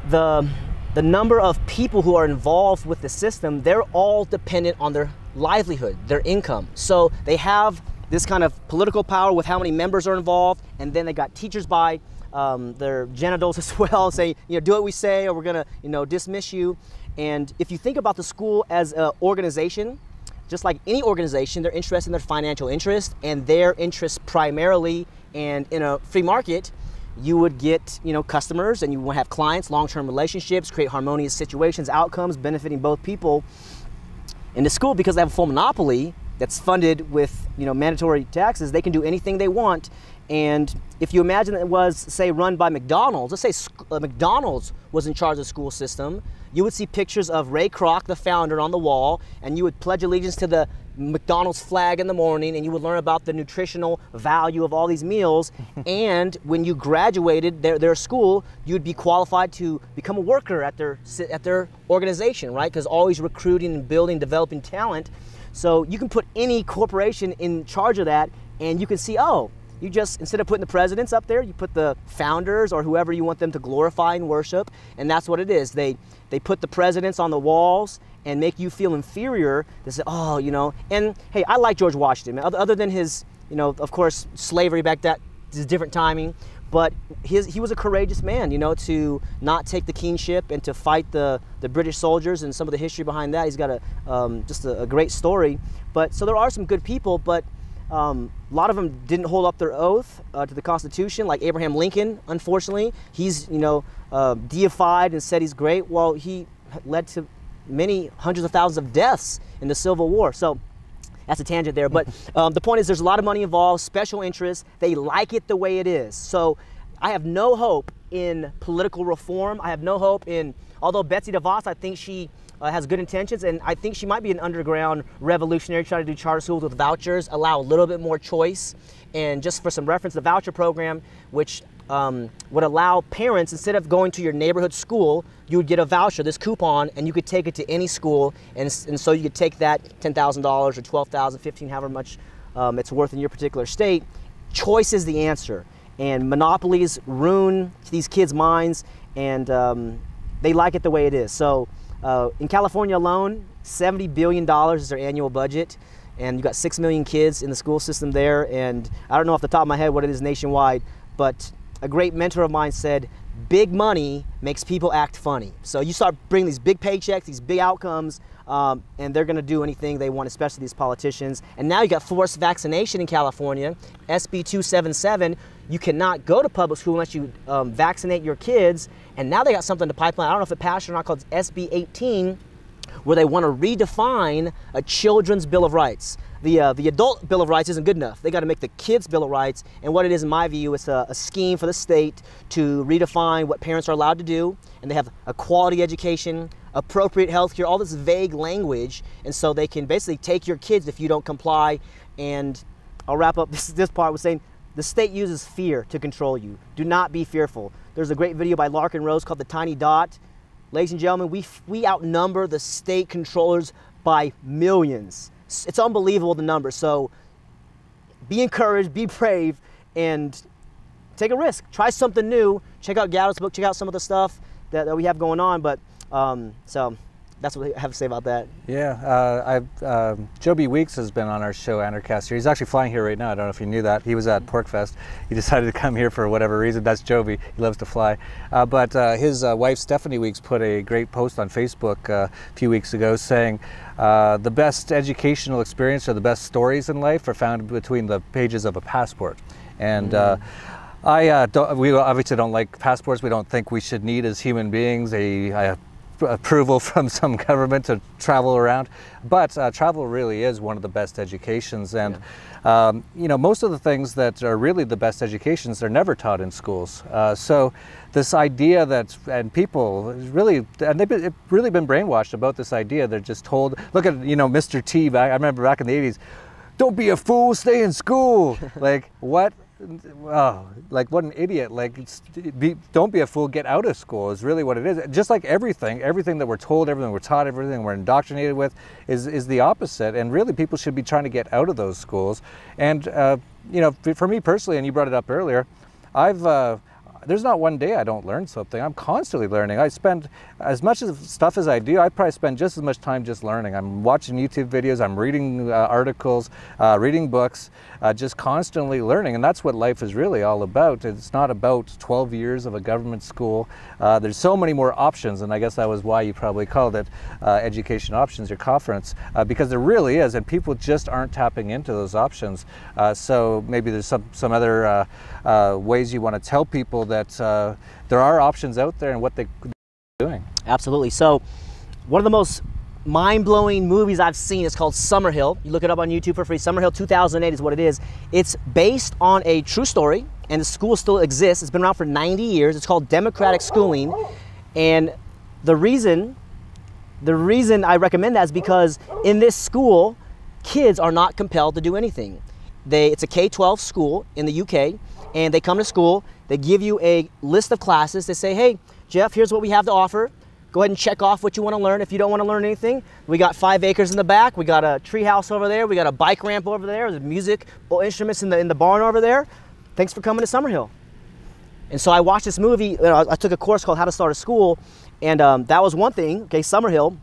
the number of people who are involved with the system, they're all dependent on their livelihood, their income. So they have this kind of political power with how many members are involved, and then they got teachers by their genitals as well, saying, do what we say or we're gonna, dismiss you. And if you think about the school as an organization, just like any organization, they're interested in their financial interest, and their interest primarily, and in a free market, you would get customers, and you will have clients, long-term relationships, create harmonious situations, outcomes benefiting both people. In the school, because they have a full monopoly that's funded with mandatory taxes, they can do anything they want. And if you imagine it was, say, run by McDonald's, let's say McDonald's was in charge of the school system, you would see pictures of Ray Kroc, the founder, on the wall, and you would pledge allegiance to the McDonald's flag in the morning, and you would learn about the nutritional value of all these meals. And when you graduated their school, you'd be qualified to become a worker at their organization, right? Because always recruiting and building, developing talent. So you can put any corporation in charge of that, and you can see, oh, you just, instead of putting the presidents up there, you put the founders or whoever you want them to glorify and worship, and that's what it is. They put the presidents on the walls and make you feel inferior. They say, oh, and hey, I like George Washington, man. Other than his, of course, slavery back that is different timing, but he was a courageous man, to not take the kingship and to fight the British soldiers, and some of the history behind that. He's got just a great story. But so there are some good people, but A lot of them didn't hold up their oath to the Constitution, like Abraham Lincoln, unfortunately. He's, deified and said he's great. Well, he led to many hundreds of thousands of deaths in the Civil War. So that's a tangent there. But the point is there's a lot of money involved, special interests. They like it the way it is. So I have no hope in political reform. I have no hope in, although Betsy DeVos, I think she has good intentions, and I think she might be an underground revolutionary trying to do charter schools with vouchers, allow a little bit more choice. And just for some reference, the voucher program, which would allow parents, instead of going to your neighborhood school, you would get a voucher, this coupon, and you could take it to any school, and so you could take that $10,000 or $12,000, $15,000, however much it's worth in your particular state. Choice is the answer, and monopolies ruin these kids' minds, and they like it the way it is. So in California alone, $70 billion is their annual budget, and you got 6 million kids in the school system there, and I don't know off the top of my head what it is nationwide, but a great mentor of mine said, big money makes people act funny. So you start bringing these big paychecks, these big outcomes, and they're gonna do anything they want, especially these politicians. And now you got forced vaccination in California, SB 277. You cannot go to public school unless you vaccinate your kids. And now they got something to pipeline, I don't know if it passed or not, called SB 18, where they want to redefine a children's Bill of Rights. The adult Bill of Rights isn't good enough. They got to make the kids' Bill of Rights, and what it is, in my view, it's a scheme for the state to redefine what parents are allowed to do, and they have a quality education, appropriate health care, all this vague language, and so they can basically take your kids if you don't comply. And I'll wrap up this part with saying, the state uses fear to control you. Do not be fearful. There's a great video by Larkin Rose called The Tiny Dot. Ladies and gentlemen, we outnumber the state controllers by millions. It's unbelievable, the number. So be encouraged, be brave, and take a risk. Try something new. Check out Gatto's book. Check out some of the stuff that we have going on. But so that's what I have to say about that. Yeah, Joby Weeks has been on our show, Anarcast here. He's actually flying here right now. I don't know if you knew that. He was at PorcFest. He decided to come here for whatever reason. That's Joby. He loves to fly. But his wife, Stephanie Weeks, put a great post on Facebook a few weeks ago saying the best educational experience or the best stories in life are found between the pages of a passport. And we obviously don't like passports. We don't think we should need as human beings a approval from some government to travel around, but travel really is one of the best educations. And most of the things that are really the best educations are never taught in schools. So this idea that, and people really, and they've really been brainwashed about this idea. They're just told, look at Mr. T back, I remember back in the 80s, don't be a fool, stay in school. Like, what? Oh, like, what an idiot. Like, don't be a fool, get out of school is really what it is. Just like everything that we're told, everything we're taught, everything we're indoctrinated with is the opposite. And really, people should be trying to get out of those schools. And for me personally, and you brought it up earlier, there's not one day I don't learn something. I'm constantly learning. I spend as much stuff as I do, I probably spend just as much time just learning. I'm watching YouTube videos, I'm reading articles, reading books, just constantly learning. And that's what life is really all about. It's not about 12 years of a government school. There's so many more options, and I guess that was why you probably called it Education Options, your conference, because there really is, and people just aren't tapping into those options. So maybe there's some other ways you want to tell people that there are options out there and what they're doing. Absolutely. So one of the most mind-blowing movies I've seen is called Summerhill. You look it up on YouTube for free. Summerhill 2008 is what it is. It's based on a true story, and the school still exists. It's been around for 90 years. It's called Democratic Schooling. And the reason I recommend that is because in this school, kids are not compelled to do anything. It's a K-12 school in the UK, and they come to school, they give you a list of classes, they say, hey, Jeff, here's what we have to offer. Go ahead and check off what you want to learn. If you don't want to learn anything, we got 5 acres in the back, we got a tree house over there, we got a bike ramp over there, there's musical instruments in the barn over there. Thanks for coming to Summerhill. And so I watched this movie, I took a course called How to Start a School, and that was one thing, okay, Summerhill.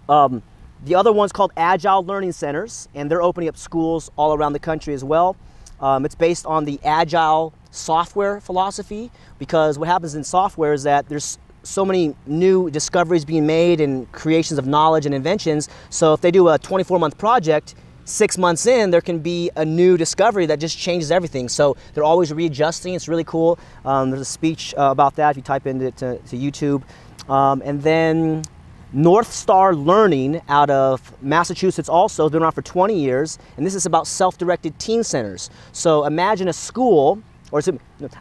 The other one's called Agile Learning Centers, and they're opening up schools all around the country as well. It's based on the Agile software philosophy, because what happens in software is that there's so many new discoveries being made and creations of knowledge and inventions. So if they do a 24-month project, 6 months in, there can be a new discovery that just changes everything. So they're always readjusting. It's really cool. There's a speech about that if you type into to YouTube. And then North Star Learning out of Massachusetts also, been around for 20 years, and this is about self-directed teen centers. So imagine a school, or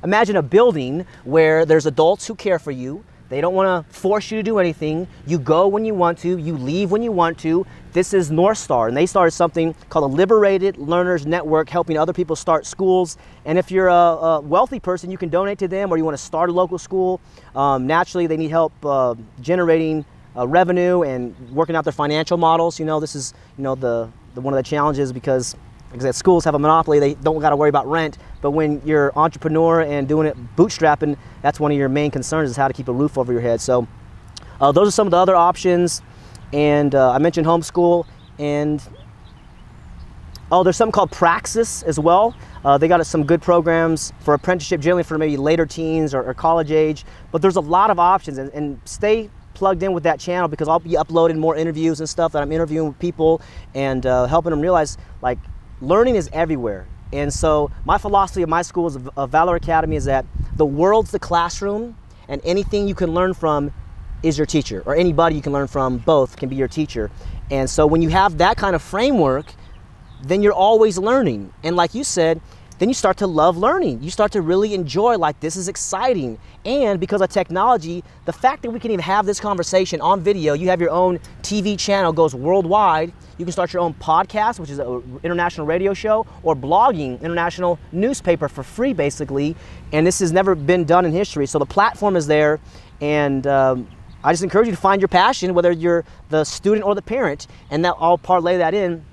imagine a building where there's adults who care for you. They don't want to force you to do anything. You go when you want to, you leave when you want to. This is North Star, and they started something called a Liberated Learners Network, helping other people start schools. And if you're a wealthy person, you can donate to them, or you want to start a local school. Naturally, they need help generating revenue and working out their financial models. You know, this is, you know, the one of the challenges, because like I said, schools have a monopoly. They don't got to worry about rent. But when you're an entrepreneur and doing it bootstrapping, that's one of your main concerns, is how to keep a roof over your head. So those are some of the other options. And I mentioned homeschool, and there's something called Praxis as well. They got some good programs for apprenticeship, generally for maybe later teens or college age. But there's a lot of options, and stay plugged in with that channel, because I'll be uploading more interviews and stuff that I'm interviewing with people and helping them realize, like, learning is everywhere. And so my philosophy of my school of Valor Academy is that the world's the classroom, and anything you can learn from is your teacher, or anybody you can learn from, both can be your teacher. And so when you have that kind of framework, then you're always learning. And like you said, then you start to love learning. You start to really enjoy, like, this is exciting. And because of technology, the fact that we can even have this conversation on video, you have your own TV channel, goes worldwide. You can start your own podcast, which is an international radio show, or blogging, international newspaper for free, basically. And this has never been done in history. So the platform is there. And I just encourage you to find your passion, whether you're the student or the parent, and that I'll parlay that in.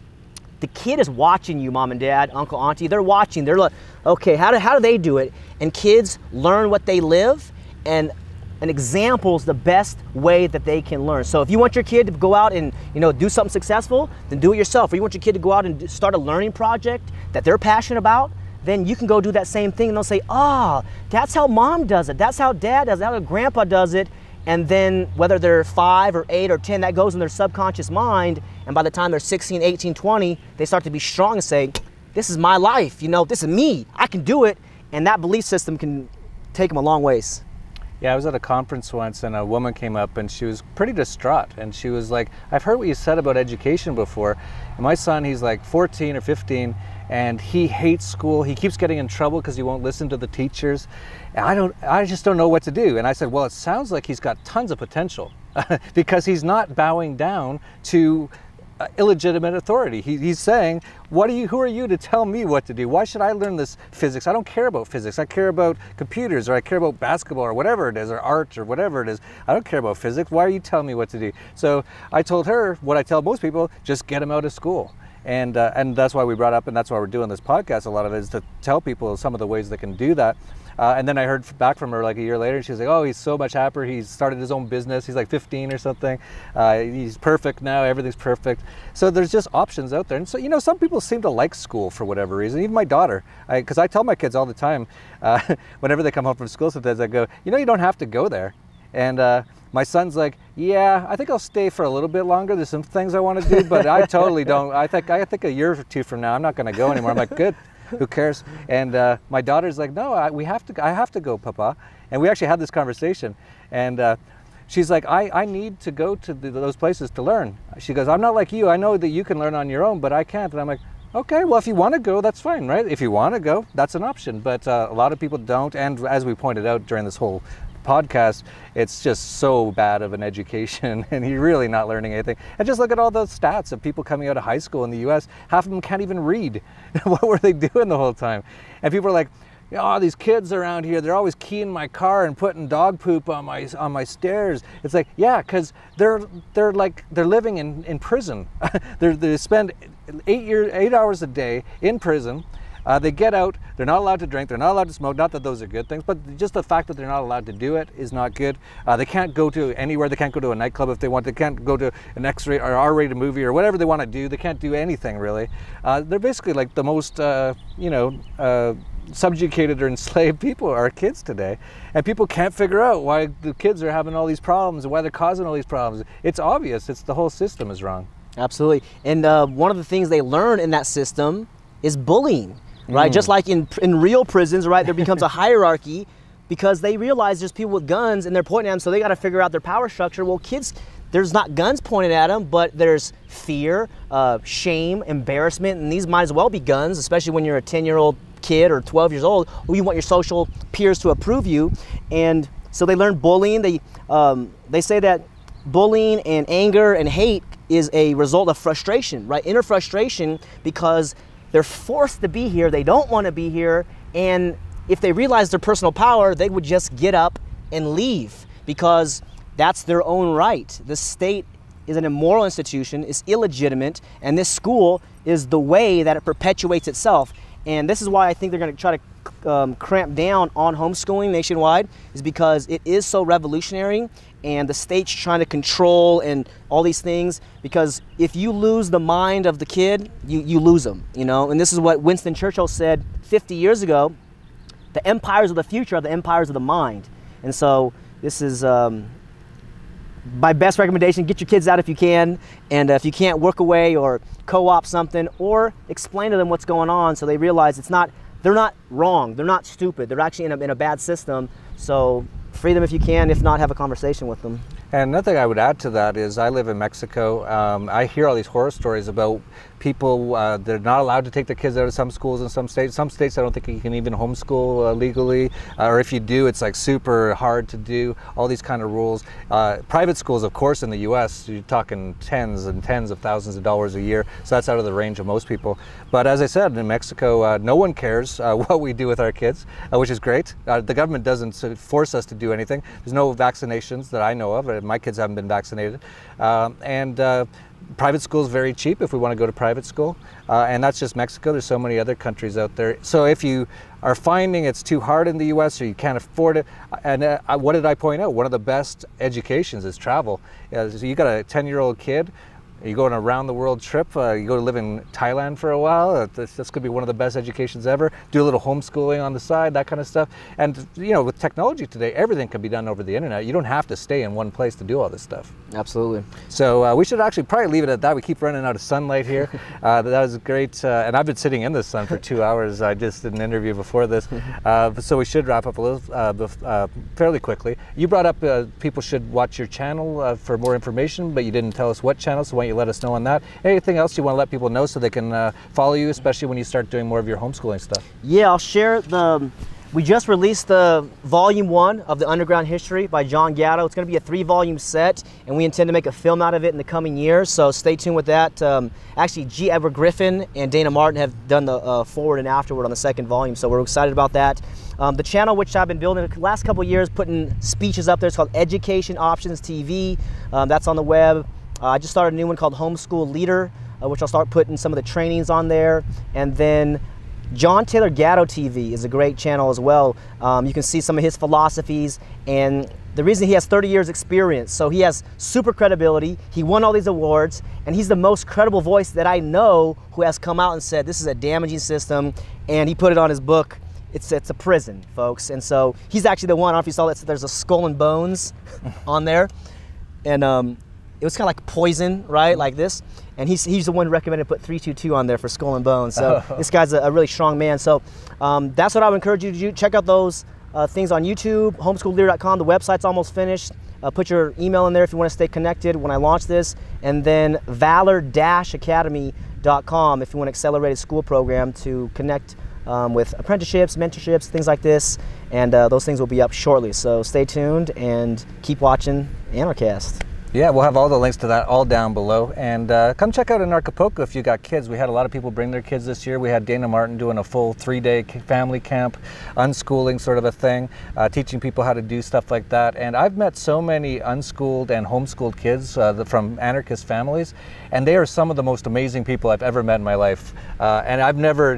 The kid is watching you, mom and dad, uncle, auntie. They're watching. They're like, okay, how do they do it? And kids learn what they live, and an example is the best way that they can learn. So if you want your kid to go out and, you know, do something successful, then do it yourself. Or you want your kid to go out and start a learning project that they're passionate about, then you can go do that same thing, and they'll say, that's how mom does it. That's how dad does it. That's how grandpa does it. And then whether they're 5 or 8 or 10, that goes in their subconscious mind. And by the time they're 16, 18, 20, they start to be strong and say, this is my life, you know, this is me, I can do it. And that belief system can take them a long ways. Yeah, I was at a conference once, and a woman came up, and she was pretty distraught. And she was like, I've heard what you said about education before. And my son, he's like 14 or 15, and he hates school. He keeps getting in trouble because he won't listen to the teachers. And I just don't know what to do. And I said, well, it sounds like he's got tons of potential because he's not bowing down to illegitimate authority. He's saying, who are you to tell me what to do? Why should I learn this physics? I don't care about physics. I care about computers, or I care about basketball, or whatever it is, or art, or whatever it is. I don't care about physics. Why are you telling me what to do? So I told her what I tell most people: just get them out of school. And that's why we brought up, and that's why we're doing this podcast. A lot of it is to tell people some of the ways they can do that. And then I heard back from her like a year later, and she was like, oh, he's so much happier. He's started his own business. He's like 15 or something. He's perfect now. Everything's perfect. So there's just options out there. And so, you know, some people seem to like school for whatever reason. Even my daughter, because I tell my kids all the time, whenever they come home from school, sometimes I go, you know, you don't have to go there. And my son's like, yeah, I think I'll stay for a little bit longer. There's some things I want to do, but I totally don't. I think a year or two from now, I'm not going to go anymore. I'm like, good. Who cares? And my daughter's like, no, I have to go, Papa. And we actually had this conversation. And she's like, I need to go to those places to learn. She goes, I'm not like you. I know that you can learn on your own, but I can't. And I'm like, okay, well, if you want to go, that's fine, right? If you want to go, that's an option. But a lot of people don't. And as we pointed out during this whole podcast, it's just so bad of an education, and you're really not learning anything. And just look at all those stats of people coming out of high school in the US. Half of them can't even read. What were they doing the whole time? And people are like, oh, these kids around here, they're always keying my car and putting dog poop on my stairs. It's like, yeah, because they're living in prison. They spend 8 hours a day in prison. They get out, they're not allowed to drink, they're not allowed to smoke. Not that those are good things, but just the fact that they're not allowed to do it is not good. They can't go to anywhere. They can't go to a nightclub if they want. They can't go to an X-rated or R-rated movie or whatever they want to do. They can't do anything, really. They're basically like the most, subjugated or enslaved people are kids today. And people can't figure out why the kids are having all these problems and why they're causing all these problems. It's obvious. It's the whole system is wrong. Absolutely. And one of the things they learn in that system is bullying, right? Just like in real prisons, right? There becomes a hierarchy because they realize there's people with guns and they're pointing at them, so they got to figure out their power structure. Well, kids, there's not guns pointed at them, but there's fear, shame, embarrassment, and these might as well be guns, especially when you're a 10-year-old kid or 12 years old. You want your social peers to approve you, and so they learn bullying. They say that bullying and anger and hate is a result of frustration, right? Inner frustration, because they're forced to be here, they don't want to be here, and if they realize their personal power, they would just get up and leave because that's their own right. The state is an immoral institution, it's illegitimate, and this school is the way that it perpetuates itself. And this is why I think they're going to try to cramp down on homeschooling nationwide, is because it is so revolutionary and the state's trying to control and all these things, because if you lose the mind of the kid, you lose them, you know? And this is what Winston Churchill said 50 years ago: the empires of the future are the empires of the mind. And so this is my best recommendation: get your kids out if you can, and if you can't, work away or co-op something, or explain to them what's going on so they realize they're not wrong, they're not stupid, they're actually in a bad system. So free them if you can, if not, have a conversation with them. And another thing I would add to that is I live in Mexico. I hear all these horror stories about people, they're not allowed to take their kids out of some schools in some states. Some states I don't think you can even homeschool legally, or if you do, it's like super hard to do, all these kind of rules. Private schools, of course, in the US, you're talking tens and tens of thousands of dollars a year, so that's out of the range of most people. But as I said, in Mexico, no one cares what we do with our kids, which is great. The government doesn't force us to do anything. There's no vaccinations that I know of. My kids haven't been vaccinated. Private school is very cheap if we want to go to private school. And that's just Mexico. There's so many other countries out there. So if you are finding it's too hard in the US or you can't afford it, and what did I point out? One of the best educations is travel. So you got a 10-year-old kid, you go on a round the world trip, you go to live in Thailand for a while, this could be one of the best educations ever. Do a little homeschooling on the side, that kind of stuff. And you know, with technology today, everything can be done over the internet. You don't have to stay in one place to do all this stuff. Absolutely. So we should actually probably leave it at that. We keep running out of sunlight here. That was great. And I've been sitting in the sun for 2 hours. I just did an interview before this. So we should wrap up a little fairly quickly. You brought up people should watch your channel for more information, but you didn't tell us what channel, so why don't you let us know on that. Anything else you want to let people know so they can follow you, especially when you start doing more of your homeschooling stuff? Yeah, I'll share we just released the volume 1 of the Underground History by John Gatto. It's going to be a 3-volume set, and we intend to make a film out of it in the coming years, so stay tuned with that. Actually, G. Edward Griffin and Dana Martin have done the forward and afterward on the 2nd volume, so we're excited about that. The channel, which I've been building the last couple of years, putting speeches up there, it's called Education Options TV. That's on the web. I just started a new one called Homeschool Leader, which I'll start putting some of the trainings on there. And then John Taylor Gatto TV is a great channel as well. You can see some of his philosophies, and the reason he has 30 years experience, so he has super credibility. He won all these awards, and he's the most credible voice that I know who has come out and said this is a damaging system, and he put it on his book. It's a prison, folks. And so he's actually the one, I don't know if you saw that, there's a skull and bones on there. And it was kind of like poison, right, like this. And he's the one who recommended put 322 on there for skull and bones. So this guy's a really strong man. So that's what I would encourage you to do. Check out those things on YouTube, homeschoolleader.com. The website's almost finished. Put your email in there if you want to stay connected when I launch this. And then valor-academy.com if you want an accelerated school program to connect with apprenticeships, mentorships, things like this. And those things will be up shortly. So stay tuned and keep watching Anarchast. Yeah, we'll have all the links to that all down below. And come check out in Acapulco if you got kids. We had a lot of people bring their kids this year. We had Dana Martin doing a full 3-day family camp, unschooling sort of a thing, teaching people how to do stuff like that. And I've met so many unschooled and homeschooled kids from anarchist families, and they are some of the most amazing people I've ever met in my life. And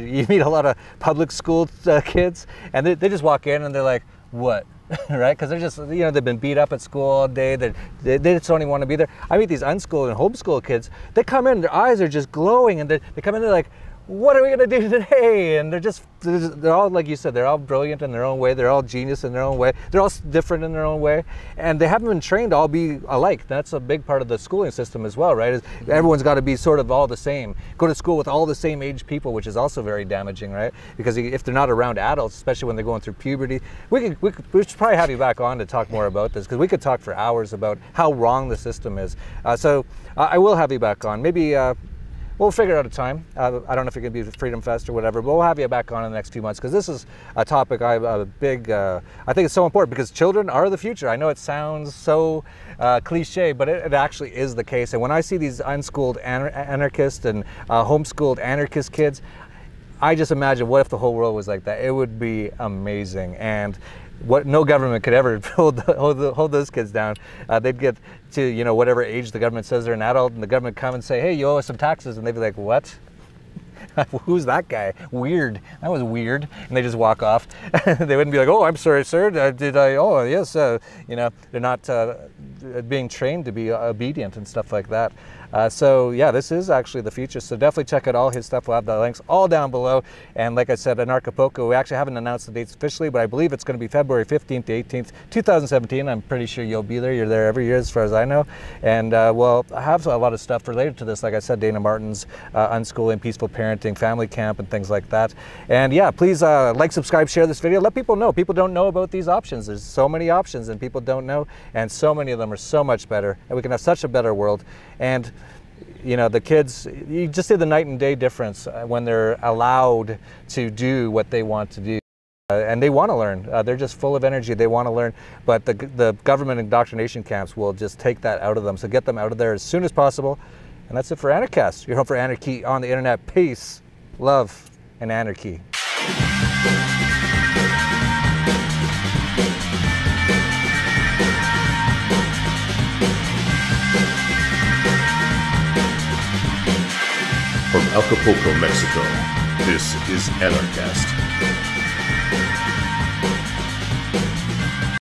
you meet a lot of public school kids, and they just walk in and they're like, what? Right? Because they're just, they've been beat up at school all day. They just don't even want to be there. I meet these unschooled and homeschooled kids. They come in, their eyes are just glowing, and they come in, they're like, what are we going to do today? And they're all, like you said, they're all brilliant in their own way. They're all genius in their own way. They're all different in their own way. And they haven't been trained to all be alike. That's a big part of the schooling system as well, right? Everyone's got to be sort of all the same. Go to school with all the same age people, which is also very damaging, right? Because if they're not around adults, especially when they're going through puberty, we should probably have you back on to talk more about this, because we could talk for hours about how wrong the system is. So I will have you back on. Maybe we'll figure out a time. I don't know if it can be Freedom Fest or whatever, but we'll have you back on in the next few months, because this is a topic I think it's so important, because children are the future. I know it sounds so cliche, but it actually is the case. And when I see these unschooled anarchists and homeschooled anarchist kids, I just imagine, what if the whole world was like that? It would be amazing. And no government could ever hold those kids down. They'd get to whatever age the government says they're an adult, and the government come and say, hey, you owe us some taxes, and they'd be like, what? Who's that guy? Weird. That was weird. And they just walk off. They wouldn't be like, oh, I'm sorry, sir. Did I? Oh, yes. They're not being trained to be obedient and stuff like that. So yeah, this is actually the future. So definitely check out all his stuff. We'll have the links all down below. And like I said, in Acapulco, we actually haven't announced the dates officially, but I believe it's going to be February 15th to 18th, 2017. I'm pretty sure you'll be there. You're there every year as far as I know. And we'll have a lot of stuff related to this. Like I said, Dana Martin's unschooling, peaceful parenting, family camp, and things like that. And yeah, please like, subscribe, share this video. Let people know. People don't know about these options. There's so many options and people don't know. And so many of them are so much better. And we can have such a better world. And the kids, you just see the night and day difference when they're allowed to do what they want to do. And they want to learn. They're just full of energy. They want to learn. But the government indoctrination camps will just take that out of them. So get them out of there as soon as possible. And that's it for Anarchast. Your home for anarchy on the internet. Peace, love, and anarchy. From Acapulco, Mexico, this is Anarchast.